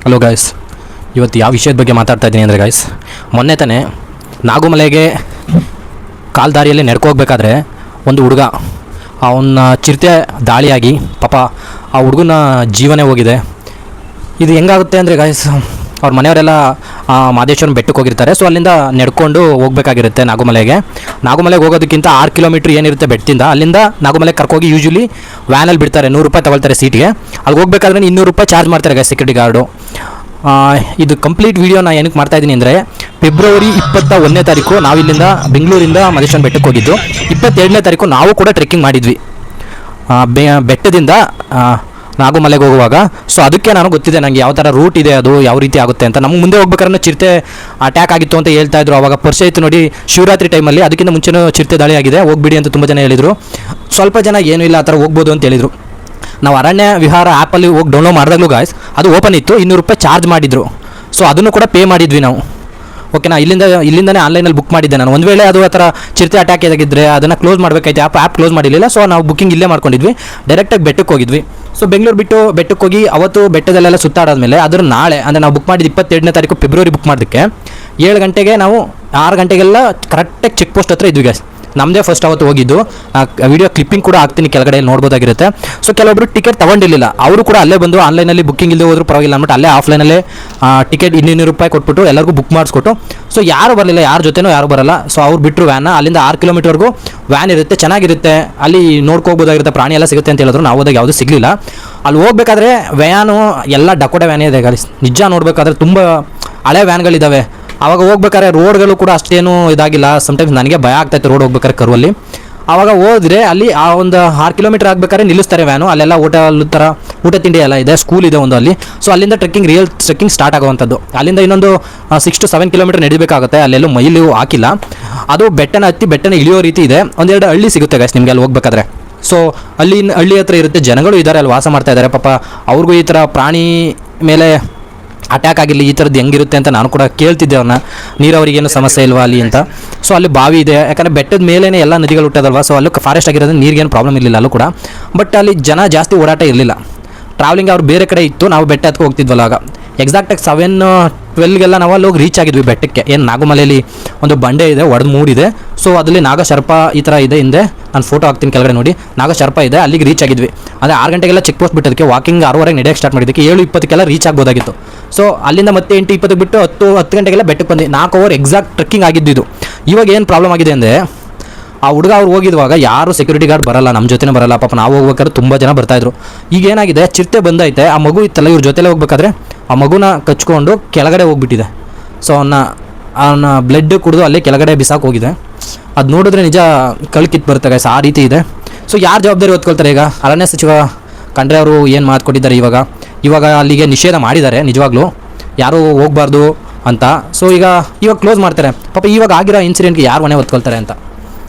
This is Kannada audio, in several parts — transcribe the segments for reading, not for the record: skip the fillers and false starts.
ಹಲೋ ಗಾಯ್ಸ್, ಇವತ್ತು ಯಾವ ವಿಷಯದ ಬಗ್ಗೆ ಮಾತಾಡ್ತಾ ಇದ್ದೀನಿ ಅಂದರೆ ಗಾಯ್ಸ್, ಮೊನ್ನೆ ತಾನೇ ನಾಗುಮಲೆಗೆ ಕಾಲ್ದಾರಿಯಲ್ಲಿ ನಡ್ಕೋಗ್ಬೇಕಾದ್ರೆ ಒಂದು ಹುಡುಗ ಅವನ ಚಿರತೆ ದಾಳಿಯಾಗಿ ಪಾಪ ಆ ಹುಡುಗನ ಜೀವನೇ ಹೋಗಿದೆ. ಇದು ಹೆಂಗಾಗುತ್ತೆ ಅಂದರೆ ಗಾಯ್ಸ್, ಅವ್ರ ಮನೆಯವರೆಲ್ಲ ಮಾದೇಶ್ವರನ ಬೆಟ್ಟಕ್ಕೆ ಹೋಗಿರ್ತಾರೆ. ಸೊ ಅಲ್ಲಿಂದ ನಡ್ಕೊಂಡು ಹೋಗ್ಬೇಕಾಗಿರುತ್ತೆ ನಾಗುಮಲೆಗೆ ಹೋಗೋದಕ್ಕಿಂತ 6 ಕಿಲೋಮೀಟ್ರ್ ಏನಿರುತ್ತೆ ಬೆಟ್ಟದಿಂದ, ಅಲ್ಲಿಂದ ನಾಗುಮಲೆಗೆ ಕರ್ಕೋಗಿ ಯೂಶ್ವಲಿ ವ್ಯಾನಲ್ಲಿ ಬಿಡ್ತಾರೆ. 100 ರೂಪಾಯಿ ತಗೊಳ್ತಾರೆ ಸೀಟ್ಗೆ. ಅಲ್ಲಿ ಹೋಗ್ಬೇಕಾದ್ರೆ 200 ರೂಪಾಯಿ ಚಾರ್ಜ್ ಮಾಡ್ತಾರೆ ಗಾಯ್ಸ್ ಸೆಕ್ಯೂರಿಟಿ ಗಾರ್ಡು. ಇದು ಕಂಪ್ಲೀಟ್ ವೀಡಿಯೋ ನಾನು ಏನಕ್ಕೆ ಮಾಡ್ತಾಯಿದ್ದೀನಿ ಅಂದರೆ, ಫೆಬ್ರವರಿ 21ನೇ ತಾರೀಕು ನಾವು ಇಲ್ಲಿಂದ ಬೆಂಗಳೂರಿಂದ ಮಾದೇಶ್ವರನ ಬೆಟ್ಟಕ್ಕೆ ಹೋಗಿದ್ದು. 22ನೇ ತಾರೀಕು ನಾವು ಕೂಡ ಟ್ರೆಕ್ಕಿಂಗ್ ಮಾಡಿದ್ವಿ ಬೆಟ್ಟದಿಂದ ನಾಗುಮಲೆಗೆ ಹೋಗುವಾಗ. ಸೊ ಅದಕ್ಕೆ ನಾನು ಗೊತ್ತಿದೆ ನನಗೆ ಯಾವ ಥರ ರೂಟ್ ಇದೆ, ಅದು ಯಾವ ರೀತಿ ಆಗುತ್ತೆ ಅಂತ. ನಮ್ಗೆ ಮುಂದೆ ಹೋಗ್ಬೇಕಾದ್ರೆ ಚಿರತೆ ಅಟ್ಯಾಕ್ ಆಗಿತ್ತು ಅಂತ ಹೇಳ್ತಾ ಇದ್ರು. ಅವಾಗ ಪರಿಚಯ ಇತ್ತು ನೋಡಿ, ಶಿವರಾತ್ರಿ ಟೈಮಲ್ಲಿ. ಅದಕ್ಕಿಂತ ಮುಂಚೆನೂ ಚಿರತೆ ದಾಳಿ ಆಗಿದೆ, ಹೋಗ್ಬಿಡಿ ಅಂತ ತುಂಬ ಜನ ಹೇಳಿದರು. ಸ್ವಲ್ಪ ಜನ ಏನೂ ಇಲ್ಲ ಆ ಥರ ಹೋಗ್ಬೋದು ಅಂತ ಹೇಳಿದರು. ನಾವು ಅರಣ್ಯ ವಿಹಾರ ಆ್ಯಪಲ್ಲಿ ಹೋಗಿ ಡೌನ್ಲೋಡ್ ಮಾಡಿದಾಗಲೂ ಗಾಯ್ಸ್ ಅದು ಓಪನ್ ಇತ್ತು, 200 ರೂಪಾಯಿ ಚಾರ್ಜ್ ಮಾಡಿದ್ರು. ಸೊ ಅದನ್ನು ಕೂಡ ಪೇ ಮಾಡಿದ್ವಿ ನಾವು. ಓಕೆನಾ, ಇಲ್ಲಿಂದನೇ ಆನ್ಲೈನಲ್ಲಿ ಬುಕ್ ಮಾಡಿದ್ದೆ ನಾನು. ಒಂದು ವೇಳೆ ಅದು ಆ ಥರ ಚಿರತೆ ಅಟ್ಯಾಕ್ ಆಗಿದ್ದರೆ ಅದನ್ನು ಕ್ಲೋಸ್ ಮಾಡಬೇಕಾಯ್ತು. ಆ್ಯಪ್ ಕ್ಲೋಸ್ ಮಾಡಿರಲಿಲ್ಲ. ಸೊ ನಾವು ಬುಕ್ಕಿಂಗ್ ಇಲ್ಲೇ ಮಾಡ್ಕೊಂಡಿದ್ವಿ, ಡೈರೆಕ್ಟಾಗಿ ಬೆಟ್ಟಕ್ಕೆ ಹೋಗಿದ್ವಿ. ಸೊ ಬೆಂಗಳೂರು ಬಿಟ್ಟು ಬೆಟ್ಟಕ್ಕೆ ಹೋಗಿ ಅವತ್ತು ಬೆಟ್ಟದಲ್ಲೆಲ್ಲ ಸುತ್ತಾಡಾದ್ಮೇಲೆ ಅದ್ರ ನಾಳೆ ಅಂದರೆ ನಾವು ಬುಕ್ ಮಾಡಿದ್ದು 22ನೇ ತಾರೀಕು ಫೆಬ್ರವರಿ ಬುಕ್ ಮಾಡೋದಕ್ಕೆ 7 ಗಂಟೆಗೆ ನಾವು 6 ಗಂಟೆಗೆಲ್ಲ ಕರೆಕ್ಟಾಗಿ ಚೆಕ್ ಪೋಸ್ಟ್ ಹತ್ರ ಇದ್ವಿ ಗಾಯ್ಸ್. ನಮ್ಮದೇ ಫಸ್ಟ್ ಅವತ್ತು ಹೋಗಿದ್ದು. ವಿಡಿಯೋ ಕ್ಲಿಪ್ಪಿಂಗ್ ಕೂಡ ಹಾಕ್ತೀನಿ, ಕೆಳಗಡೆ ನೋಡ್ಬೋದಾಗಿರುತ್ತೆ. ಸೊ ಕೆಲವೊಬ್ಬರು ಟಿಕೆಟ್ ತೊಗೊಂಡಿರಲಿಲ್ಲ, ಅವರು ಕೂಡ ಅಲ್ಲೇ ಬಂದು ಆನ್ಲೈನಲ್ಲಿ ಬುಕ್ಕಿಂಗ್ ಇಲ್ಲದೆ ಹೋದ್ರು ಪರವಾಗಿಲ್ಲ ಅಂದ್ಬಿಟ್ಟು ಅಲ್ಲೇ ಆಫ್ಲೈನಲ್ಲೇ ಟಿಕೆಟ್ 200 ರೂಪಾಯಿ ಕೊಟ್ಬಿಟ್ಟು ಎಲ್ಲರಿಗೂ ಬುಕ್ ಮಾಡಿಸ್ಕೊಟ್ಟು. ಸೊ ಯಾರು ಬರಲಿಲ್ಲ, ಯಾರ ಜೊತೆನೂ ಯಾರು ಬರಲ್ಲ. ಸೊ ಅವ್ರು ಬಿಟ್ಟರು ವ್ಯಾನ್ನ. ಅಲ್ಲಿಂದ 6 ಕಿಲೋಮೀಟರ್ವರೆಗೂ ವ್ಯಾನ್ ಇರುತ್ತೆ, ಚೆನ್ನಾಗಿರುತ್ತೆ. ಅಲ್ಲಿ ನೋಡ್ಕೋಬೋದಾಗಿರುತ್ತೆ, ಪ್ರಾಣಿ ಎಲ್ಲ ಸಿಗುತ್ತೆ ಅಂತ ಹೇಳಿದ್ರು. ನಾವು ಹೋದಾಗ ಯಾವುದೂ ಸಿಗಲಿಲ್ಲ. ಅಲ್ಲಿ ಹೋಗ್ಬೇಕಾದ್ರೆ ವ್ಯಾನು ಎಲ್ಲ ಡಕೋಟ ವ್ಯಾನೇ ಇದೆ ಗಾಯ್ಸ್. ನಿಜ ನೋಡಬೇಕಾದ್ರೆ ತುಂಬ ಹಳೆ ವ್ಯಾನ್ಗಳಿದ್ದಾವೆ. ಆವಾಗ ಹೋಗ್ಬೇಕಾದ್ರೆ ರೋಡ್ಗಳು ಕೂಡ ಅಷ್ಟೇನು ಇದಾಗಿಲ್ಲ. ಸಮ್ಟೈಮ್ಸ್ ನನಗೆ ಭಯ ಆಗ್ತಾಯಿತ್ತು ರೋಡ್ ಹೋಗ್ಬೇಕಾದ್ರೆ ಕರುವಲ್ಲಿ. ಆವಾಗ ಹೋದರೆ ಅಲ್ಲಿ ಆ ಒಂದು 6 ಕಿಲೋಮೀಟರ್ ಆಗಬೇಕಾದ್ರೆ ನಿಲ್ಲಿಸ್ತಾರೆ ವ್ಯಾನು. ಅಲ್ಲೆಲ್ಲ ಊಟ ತಿಂಡಿ ಎಲ್ಲ ಇದೆ, ಸ್ಕೂಲ್ ಇದೆ ಒಂದು ಅಲ್ಲಿ. ಸೊ ಅಲ್ಲಿಂದ ಟ್ರೆಕ್ಕಿಂಗ್ ಸ್ಟಾರ್ಟ್ ಆಗುವಂಥದ್ದು. ಅಲ್ಲಿಂದ ಇನ್ನೊಂದು 6 to 7 ಕಿಲೋಮೀಟರ್ ನಡಿಬೇಕಾಗುತ್ತೆ. ಅಲ್ಲೆಲ್ಲೂ ಮೈಲು ಹಾಕಿಲ್ಲ, ಅದು ಬೆಟ್ಟನ ಇಳಿಯೋ ರೀತಿ ಇದೆ. ಒಂದೆರಡು ಹಳ್ಳಿ ಸಿಗುತ್ತೆ ಗಾಯ್ಸ್ ನಿಮಗೆ ಅಲ್ಲಿ ಹೋಗ್ಬೇಕಾದ್ರೆ. ಸೊ ಹಳ್ಳಿ ಹತ್ರ ಇರುತ್ತೆ, ಜನಗಳು ಇದ್ದಾರೆ, ಅಲ್ಲಿ ವಾಸ ಮಾಡ್ತಾ ಇದ್ದಾರೆ. ಪಾಪ ಅವ್ರಿಗೂ ಈ ಥರ ಪ್ರಾಣಿ ಮೇಲೆ ಅಟ್ಯಾಕ್ ಆಗಿರಲಿ, ಈ ಥರದ್ದು ಹೆಂಗಿರುತ್ತೆ ಅಂತ ನಾನು ಕೂಡ ಕೇಳ್ತಿದ್ದೆ ಅವ್ರನ್ನ, ನೀರಾವರಿಗೇನು ಸಮಸ್ಯೆ ಇಲ್ವಾ ಅಲ್ಲಿ ಅಂತ. ಸೊ ಅಲ್ಲಿ ಬಾವಿ ಇದೆ, ಯಾಕಂದರೆ ಬೆಟ್ಟದ ಮೇಲೇ ಎಲ್ಲ ನದಿಗಳು ಹುಟ್ಟೋದಲ್ವ. ಸೊ ಅಲ್ಲೂ ಫಾರೆಸ್ಟ್ ಆಗಿರೋದ್ರಿಂದ ನೀರಿಗೇನು ಪ್ರಾಬ್ಲಮ್ ಇರಲಿಲ್ಲ ಅಲ್ಲೂ ಕೂಡ. ಬಟ್ ಅಲ್ಲಿ ಜನ ಜಾಸ್ತಿ ಓಡಾಟ ಇರಲಿಲ್ಲ, ಟ್ರಾವೆಲಿಂಗ್ ಅವ್ರು ಬೇರೆ ಕಡೆ ಇತ್ತು. ನಾವು ಬೆಟ್ಟ ಹತ್ಕೊ ಹೋಗ್ತಿದ್ವಲ್ಲ, ಆಗ ಎಕ್ಸಾಕ್ಟಾಗಿ 7-12ಗೆಲ್ಲ ನಾವು ಅಲ್ಲಿ ಹೋಗಿ ರೀಚ್ ಆಗಿದ್ವಿ ಬೆಟ್ಟಕ್ಕೆ. ಏನು ನಾಗುಮಲೆಯಲ್ಲಿ ಒಂದು ಬಂಡೆ ಇದೆ, ಮೂಡಿದೆ. ಸೊ ಅದರಲ್ಲಿ ನಾಗಶರ್ಪ ಈ ಥರ ಇದೆ ಹಿಂದೆ. ನಾನು ಫೋಟೋ ಹಾಕ್ತೀನಿ ಕೆಳಗಡೆ ನೋಡಿ, ನಾಗಶರ್ಪ ಇದೆ. ಅಲ್ಲಿಗೆ ರೀಚ್ ಆಗಿದ್ವಿ. ಅದೇ 6 ಗಂಟೆಗೆಲ್ಲ ಚೆಕ್ ಪೋಸ್ಟ್ ಬಿಟ್ಟೋದಕ್ಕೆ ವಾಕಿಂಗ್ 6:30 ನಡೆಯೋಕ್ಕೆ ಸ್ಟಾರ್ಟ್ ಮಾಡಿದ್ದಕ್ಕೆ 7:20 ರೀಚ್ ಆಗ್ಬೋದಾಗಿತ್ತು. ಸೊ ಅಲ್ಲಿಂದ ಮತ್ತೆ 8:20 ಬಿಟ್ಟು 10 ಗಂಟೆಗೆಲ್ಲ ಬೆಟ್ಟಕ್ಕೆ ಬಂದು 4 ಅವರ್ ಎಕ್ಸಾಕ್ಟ್ ಟ್ರೆಕ್ಕಿಂಗ್ ಆಗಿದ್ದು. ಇವಾಗ ಏನು ಪ್ರಾಬ್ಲಮ್ ಆಗಿದೆ ಅಂದರೆ, ಆ ಹುಡುಗ ಅವ್ರು ಹೋಗಿದ್ವಾಗ ಯಾರು ಸೆಕ್ಯೂರಿಟಿ ಗಾರ್ಡ್ ಬರಲ್ಲ, ನಮ್ಮ ಜೊತೆನೇ ಬರಲ್ಲ. ಪಾಪ ನಾವು ಹೋಗ್ಬೇಕಾದ್ರೆ ತುಂಬ ಜನ ಬರ್ತಾಯಿದ್ರು. ಈಗ ಏನಾಗಿದೆ, ಚಿರತೆ ಬಂದೈತೆ, ಆ ಮಗು ಇತ್ತಲ್ಲ ಇವ್ರ ಜೊತೆಲೇ ಹೋಗ್ಬೇಕಾದ್ರೆ ಆ ಮಗುನ ಕಚ್ಕೊಂಡು ಕೆಳಗಡೆ ಹೋಗ್ಬಿಟ್ಟಿದೆ. ಸೊ ಅವನ ಬ್ಲಡ್ ಕುಡಿದು ಅಲ್ಲೇ ಕೆಳಗಡೆ ಬಿಸಾಕ್ ಹೋಗಿದೆ. ಅದು ನೋಡಿದ್ರೆ ನಿಜ ಕಳ್ಕಿತ್ತು ಬರುತ್ತೆ ಗಾಯ್ಸ್, ಆ ರೀತಿ ಇದೆ. ಸೊ ಯಾರು ಜವಾಬ್ದಾರಿ ಹೊತ್ಕೊಳ್ತಾರೆ ಈಗ? ಅರಣ್ಯ ಸಚಿವ ಖಂಡ್ರೆ ಅವರು ಏನು ಮಾತು ಕೊಟ್ಟಿದ್ದಾರೆ ಇವಾಗ ಅಲ್ಲಿಗೆ ನಿಷೇಧ ಮಾಡಿದ್ದಾರೆ ನಿಜವಾಗ್ಲೂ, ಯಾರೂ ಹೋಗಬಾರ್ದು ಅಂತ. ಸೊ ಇವಾಗ ಕ್ಲೋಸ್ ಮಾಡ್ತಾರೆ. ಪಾಪ ಇವಾಗ ಆಗಿರೋ ಇನ್ಸಿಡೆಂಟ್ಗೆ ಯಾರು ಮನೆ ಹೊತ್ಕೊಳ್ತಾರೆ ಅಂತ.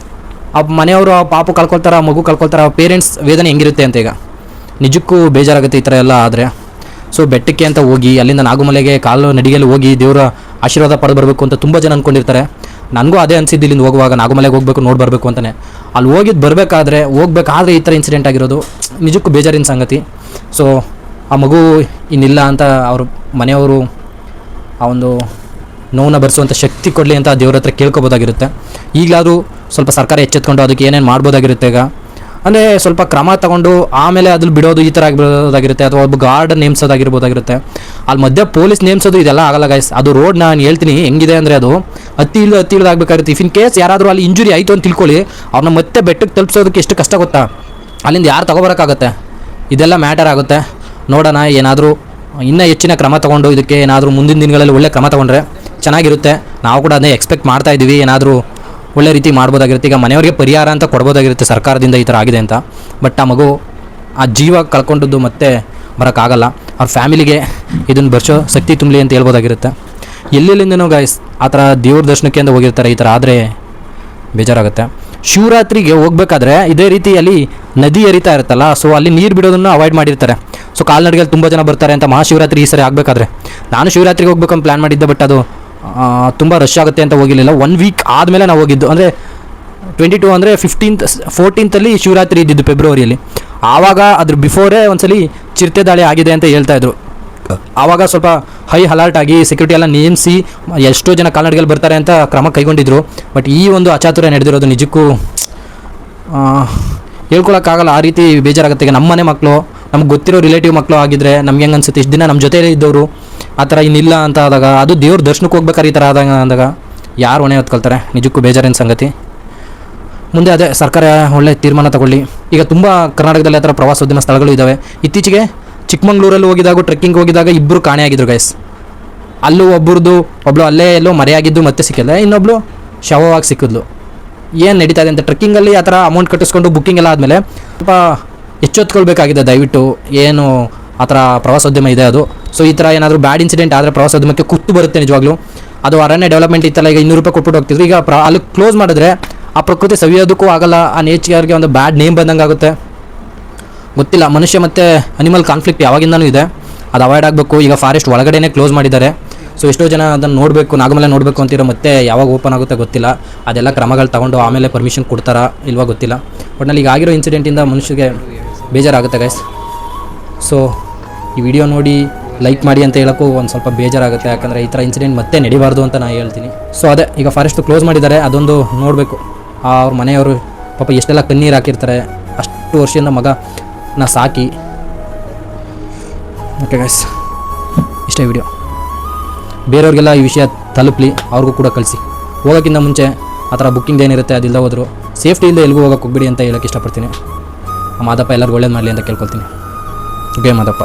ಆ ಮನೆಯವರು ಆ ಪಾಪು ಕಳ್ಕೊಳ್ತಾರೆ, ಆ ಮಗು ಕಳ್ಕೊಳ್ತಾರೆ, ಆ ಪೇರೆಂಟ್ಸ್ ವೇದನೆ ಹೆಂಗಿರುತ್ತೆ ಅಂತ ಈಗ ನಿಜಕ್ಕೂ ಬೇಜಾರಾಗುತ್ತೆ ಈ ಥರ ಎಲ್ಲ ಆದರೆ. ಸೊ ಬೆಟ್ಟಕ್ಕೆ ಅಂತ ಹೋಗಿ ಅಲ್ಲಿಂದ ನಾಗುಮಲೆಗೆ ಕಾಲು ನಡಿಗೆಯಲ್ಲಿ ಹೋಗಿ ದೇವರ ಆಶೀರ್ವಾದ ಪಡೆದು ಬರಬೇಕು ಅಂತ ತುಂಬ ಜನ ಅಂದ್ಕೊಂಡಿರ್ತಾರೆ. ನನಗೂ ಅದೇ ಅನಿಸಿದ್ದು, ಇಲ್ಲಿಂದ ಹೋಗುವಾಗ ನಾಗುಮಲೆಗೆ ಹೋಗಬೇಕು, ನೋಡಿ ಬರಬೇಕು ಅಂತಲೇ. ಅಲ್ಲಿ ಹೋಗಬೇಕಾದ್ರೆ ಈ ಥರ ಇನ್ಸಿಡೆಂಟ್ ಆಗಿರೋದು ನಿಜಕ್ಕೂ ಬೇಜಾರಿನ ಸಂಗತಿ. ಸೊ ಆ ಮಗು ಇನ್ನಿಲ್ಲ ಅಂತ ಅವ್ರ ಮನೆಯವರು ಆ ಒಂದು ನೋವನ್ನು ಭರಿಸುವಂಥ ಶಕ್ತಿ ಕೊಡಲಿ ಅಂತ ದೇವ್ರ ಹತ್ರ ಕೇಳ್ಕೊಬೋದಾಗಿರುತ್ತೆ. ಈಗಲಾದರೂ ಸ್ವಲ್ಪ ಸರ್ಕಾರ ಎಚ್ಚೆತ್ಕೊಂಡು ಅದಕ್ಕೆ ಏನೇನು ಮಾಡ್ಬೋದಾಗಿರುತ್ತೆ ಈಗ. ಅಂದರೆ ಸ್ವಲ್ಪ ಕ್ರಮ ತಗೊಂಡು ಆಮೇಲೆ ಅದ್ರಲ್ಲಿ ಬಿಡೋದು ಈ ಥರ ಆಗಿರ್ಬೋದಾಗಿರುತ್ತೆ, ಅಥವಾ ಒಬ್ಬ ಗಾರ್ಡ್ ನೇಮಿಸೋದಾಗಿರ್ಬೋದಾಗಿರುತ್ತೆ. ಅಲ್ಲಿ ಮಧ್ಯೆ ಪೊಲೀಸ್ ನೇಮಿಸೋದು ಇದೆಲ್ಲ ಆಗಲ್ಲ ಗೈಸ್. ಅದು ರೋಡ್ ನಾನು ಹೇಳ್ತೀನಿ ಹೆಂಗಿದೆ ಅಂದರೆ, ಅದು ಹತ್ತಿ ಇಳಿದು ಆಗಬೇಕಾಗುತ್ತೆ. ಇಫ್ ಇನ್ ಕೇಸ್ ಯಾರಾದರೂ ಅಲ್ಲಿ ಇಂಜುರಿ ಆಯಿತು ಅಂತ ತಿಳ್ಕೊಳ್ಳಿ, ಅವ್ರನ್ನ ಮತ್ತೆ ಬೆಟ್ಟಕ್ಕೆ ತಲುಪಿಸೋದಕ್ಕೆ ಎಷ್ಟು ಕಷ್ಟ ಗೊತ್ತಾ? ಅಲ್ಲಿಂದ ಯಾರು ತೊಗೊಬರೋಕ್ಕಾಗುತ್ತೆ? ಇದೆಲ್ಲ ಮ್ಯಾಟರ್ ಆಗುತ್ತೆ. ನೋಡೋಣ, ಏನಾದರೂ ಇನ್ನೂ ಹೆಚ್ಚಿನ ಕ್ರಮ ತೊಗೊಂಡು ಇದಕ್ಕೆ ಏನಾದರೂ ಮುಂದಿನ ದಿನಗಳಲ್ಲಿ ಒಳ್ಳೆ ಕ್ರಮ ತೊಗೊಂಡ್ರೆ ಚೆನ್ನಾಗಿರುತ್ತೆ. ನಾವು ಕೂಡ ಅದನ್ನೇ ಎಕ್ಸ್ಪೆಕ್ಟ್ ಮಾಡ್ತಾಯಿದ್ದೀವಿ, ಏನಾದರೂ ಒಳ್ಳೆ ರೀತಿ ಮಾಡ್ಬೋದಾಗಿರುತ್ತೆ. ಈಗ ಮನೆಯವರಿಗೆ ಪರಿಹಾರ ಅಂತ ಕೊಡ್ಬೋದಾಗಿರುತ್ತೆ ಸರ್ಕಾರದಿಂದ, ಈ ಥರ ಆಗಿದೆ ಅಂತ. ಬಟ್ ಆ ಮಗು ಆ ಜೀವ ಕಳ್ಕೊಂಡದ್ದು ಮತ್ತೆ ಬರೋಕ್ಕಾಗಲ್ಲ. ಅವ್ರ ಫ್ಯಾಮಿಲಿಗೆ ಇದನ್ನು ಬರ್ಸೋ ಶಕ್ತಿ ತುಂಬಲಿ ಅಂತ ಹೇಳ್ಬೋದಾಗಿರುತ್ತೆ. ಎಲ್ಲೆಲ್ಲಿಂದನೂ ಗಾಯ್ಸ್ ಆ ಥರ ದೇವ್ರ ದರ್ಶನಕ್ಕೆ ಅಂತ ಹೋಗಿರ್ತಾರೆ. ಈ ಥರ ಆದರೆ ಬೇಜಾರಾಗುತ್ತೆ. ಶಿವರಾತ್ರಿಗೆ ಹೋಗ್ಬೇಕಾದ್ರೆ ಇದೇ ರೀತಿಯಲ್ಲಿ ನದಿ ಹರಿತಾ ಇರುತ್ತಲ್ಲ, ಸೊ ಅಲ್ಲಿ ನೀರು ಬಿಡೋದನ್ನು ಅವಾಯ್ಡ್ ಮಾಡಿರ್ತಾರೆ. ಸೊ ಕಾಲ್ನಡಿಗೆಯಲ್ಲಿ ತುಂಬ ಜನ ಬರ್ತಾರೆ ಅಂತ ಮಹಾಶಿವರಾತ್ರಿ ಈ ಸರಿ ಆಗಬೇಕಾದ್ರೆ ನಾನು ಶಿವರಾತ್ರಿಗೆ ಹೋಗ್ಬೇಕಂತ ಪ್ಲ್ಯಾನ್ ಮಾಡಿದ್ದೆ. ಬಟ್ ಅದು ತುಂಬ ರಶ್ ಆಗುತ್ತೆ ಅಂತ ಹೋಗಿರಲಿಲ್ಲ. 1 ವೀಕ್ ಆದಮೇಲೆ ನಾವು ಹೋಗಿದ್ದು. ಅಂದರೆ 22 ಅಂದರೆ 14th ಶಿವರಾತ್ರಿ ಇದ್ದಿದ್ದು ಫೆಬ್ರವರಿಯಲ್ಲಿ. ಆವಾಗ ಅದ್ರ ಬಿಫೋರೇ ಒಂದ್ಸಲಿ ಚಿರತೆ ದಾಳಿ ಆಗಿದೆ ಅಂತ ಹೇಳ್ತಾಯಿದ್ರು. ಆವಾಗ ಸ್ವಲ್ಪ ಹೈ ಅಲರ್ಟ್ ಆಗಿ ಸೆಕ್ಯೂರಿಟಿ ಎಲ್ಲ ನೇಮಿಸಿ ಎಷ್ಟೋ ಜನ ಕಾಲ್ನಡಿಗೆಯಲ್ಲಿ ಬರ್ತಾರೆ ಅಂತ ಕ್ರಮ ಕೈಗೊಂಡಿದ್ರು. ಬಟ್ ಈ ಒಂದು ಅಚಾತುರ್ಯ ನಡೆದಿರೋದು ನಿಜಕ್ಕೂ ಹೇಳ್ಕೊಳಕ್ಕಾಗಲ್ಲ. ಆ ರೀತಿ ಬೇಜಾರಾಗುತ್ತೆ. ಈಗ ನಮ್ಮ ಮನೆ ಮಕ್ಕಳು, ನಮ್ಗೆ ಗೊತ್ತಿರೋ ರಿಲೇಟಿವ್ ಮಕ್ಕಳು ಆಗಿದ್ದರೆ ನಮ್ಗೆ ಹೆಂಗೆ ಅನ್ಸುತ್ತೆ, ಇಷ್ಟು ದಿನ ನಮ್ಮ ಜೊತೆ ಇದ್ದವರು ಆ ಥರ ಇನ್ನಿಲ್ಲ ಅಂತ ಆದಾಗ, ಅದು ದೇವ್ರ ದರ್ಶನಕ್ಕೆ ಹೋಗ್ಬೇಕಾದ್ರೆ ಈ ಥರ ಅಂದಾಗ ಯಾರು ಹೊಣೆ ಹೊತ್ಕೊಳ್ತಾರೆ? ನಿಜಕ್ಕೂ ಬೇಜಾರಿನ ಸಂಗತಿ. ಮುಂದೆ ಅದೇ ಸರ್ಕಾರ ಒಳ್ಳೆ ತೀರ್ಮಾನ ತಗೊಳ್ಳಿ. ಈಗ ತುಂಬ ಕರ್ನಾಟಕದಲ್ಲಿ ಆ ಥರ ಪ್ರವಾಸೋದ್ಯಮ ಸ್ಥಳಗಳು ಇದ್ದಾವೆ. ಇತ್ತೀಚೆಗೆ ಚಿಕ್ಕಮಂಗ್ಳೂರಲ್ಲಿ ಹೋಗಿದಾಗ, ಟ್ರೆಕ್ಕಿಂಗ್ ಹೋಗಿದಾಗ ಇಬ್ಬರು ಕಾಣೆಯಾಗಿದ್ರು ಗೈಸ್. ಅಲ್ಲೂ ಒಬ್ಬಳು ಅಲ್ಲೇ ಎಲ್ಲೋ ಮರೆಯಾಗಿದ್ದು ಮತ್ತೆ ಸಿಕ್ಕಿಲ್ಲ, ಇನ್ನೊಬ್ಳು ಶವವಾಗಿ ಸಿಕ್ಕಿದ್ಲು. ಏನು ನಡೀತಾ ಇದೆ ಅಂತ ಟ್ರೆಕ್ಕಿಂಗಲ್ಲಿ ಆ ಥರ ಅಮೌಂಟ್ ಕಟ್ಟಿಸ್ಕೊಂಡು ಬುಕ್ಕಿಂಗ್ ಎಲ್ಲ ಆದಮೇಲೆ ಸ್ವಲ್ಪ ಎಚ್ಚೆತ್ಕೊಳ್ಬೇಕಾಗಿದೆ. ದಯವಿಟ್ಟು ಏನು ಆ ಥರ ಪ್ರವಾಸೋದ್ಯಮ ಇದೆ ಅದು. ಸೊ ಈ ಥರ ಏನಾದರೂ ಬ್ಯಾಡ್ ಇನ್ಸಿಡೆಂಟ್ ಆದರೆ ಪ್ರವಾಸೋದ್ಯಮಕ್ಕೆ ಕುತ್ತು ಬರುತ್ತೆ ನಿಜವಾಗ್ಲೂ. ಅದು ಅರಣ್ಯ ಡೆವಲಪ್ಮೆಂಟ್ ಇತ್ತಲ್ಲ, ಈಗ 200 ರೂಪಾಯಿ ಕೊಟ್ಬಿಟ್ಟು ಹೋಗ್ತಿದ್ರು. ಈಗ ಅಲ್ಲಿ ಕ್ಲೋಸ್ ಮಾಡಿದ್ರೆ ಆ ಪ್ರಕೃತಿ ಸವಿಯೋದಕ್ಕೂ ಆಗಲ್ಲ, ಆ ನೇಚರ್ಗೆ ಒಂದು ಬ್ಯಾಡ್ ನೇಮ್ ಬಂದಂಗೆ ಆಗುತ್ತೆ. ಗೊತ್ತಿಲ್ಲ, ಮನುಷ್ಯ ಮತ್ತು ಅನಿಮಲ್ ಕಾನ್ಫ್ಲಿಕ್ಟ್ ಯಾವಾಗಿಂದನೂ ಇದೆ, ಅದು ಅವಾಯ್ಡ್ ಆಗಬೇಕು. ಈಗ ಫಾರೆಸ್ಟ್ ಒಳಗಡೆನೇ ಕ್ಲೋಸ್ ಮಾಡಿದ್ದಾರೆ. ಸೊ ಎಷ್ಟೋ ಜನ ಅದನ್ನು ನೋಡಬೇಕು, ನಾಗಮಲೆ ನೋಡಬೇಕು ಅಂತಿರೋ, ಮತ್ತೆ ಯಾವಾಗ ಓಪನ್ ಆಗುತ್ತೆ ಗೊತ್ತಿಲ್ಲ. ಅದೆಲ್ಲ ಕ್ರಮಗಳು ತಗೊಂಡು ಆಮೇಲೆ ಪರ್ಮಿಷನ್ ಕೊಡ್ತಾರಾ ಇಲ್ವಾ ಗೊತ್ತಿಲ್ಲ. ಒಟ್ನಲ್ಲಿ ಈಗ ಆಗಿರೋ ಇನ್ಸಿಡೆಂಟಿಂದ ಮನುಷ್ಯಗೆ ಬೇಜಾರಾಗುತ್ತೆ ಗೈಸ್. ಸೊ ಈ ವಿಡಿಯೋ ನೋಡಿ ಲೈಕ್ ಮಾಡಿ ಅಂತ ಹೇಳೋಕ್ಕೂ ಒಂದು ಸ್ವಲ್ಪ ಬೇಜಾರಾಗುತ್ತೆ, ಯಾಕಂದರೆ ಈ ಥರ ಇನ್ಸಿಡೆಂಟ್ ಮತ್ತೆ ನಡಿಬಾರ್ದು ಅಂತ ನಾನು ಹೇಳ್ತೀನಿ. ಸೊ ಅದೇ ಈಗ ಫಾರೆಸ್ಟ್ ಕ್ಲೋಸ್ ಮಾಡಿದ್ದಾರೆ, ಅದೊಂದು ನೋಡಬೇಕು. ಅವ್ರ ಮನೆಯವರು ಪಾಪ ಎಷ್ಟೆಲ್ಲ ಕಣ್ಣೀರು ಹಾಕಿರ್ತಾರೆ, ಅಷ್ಟು ವರ್ಷದಿಂದ ಮಗನ ಸಾಕಿ. ಓಕೆ ಗೈಸ್, ಇಷ್ಟೇ ವಿಡಿಯೋ. ಬೇರೆಯವ್ರಿಗೆಲ್ಲ ಈ ವಿಷಯ ತಲುಪಲಿ, ಅವ್ರಿಗೂ ಕೂಡ ಕಳಿಸಿ. ಹೋಗೋಕ್ಕಿಂತ ಮುಂಚೆ ಆ ಥರ ಬುಕ್ಕಿಂಗ್ ಏನಿರುತ್ತೆ ಅದಿಲ್ಲದೆ ಹೋದ್ರು ಸೇಫ್ಟಿ ಇಲ್ಲದೆ ಎಲ್ಲಿಗೂ ಹೋಗೋಕೆ ಹೋಗ್ಬಿಡಿ ಅಂತ ಹೇಳೋಕ್ಕೆ ಇಷ್ಟಪಡ್ತೀನಿ. ಮಾದಪ್ಪ ಎಲ್ಲರಿಗೂ ಒಳ್ಳೇದು ಮಾಡಲಿ ಅಂತ ಕೇಳ್ಕೊಳ್ತೀನಿ. ಓಕೆ ಮಾದಪ್ಪ.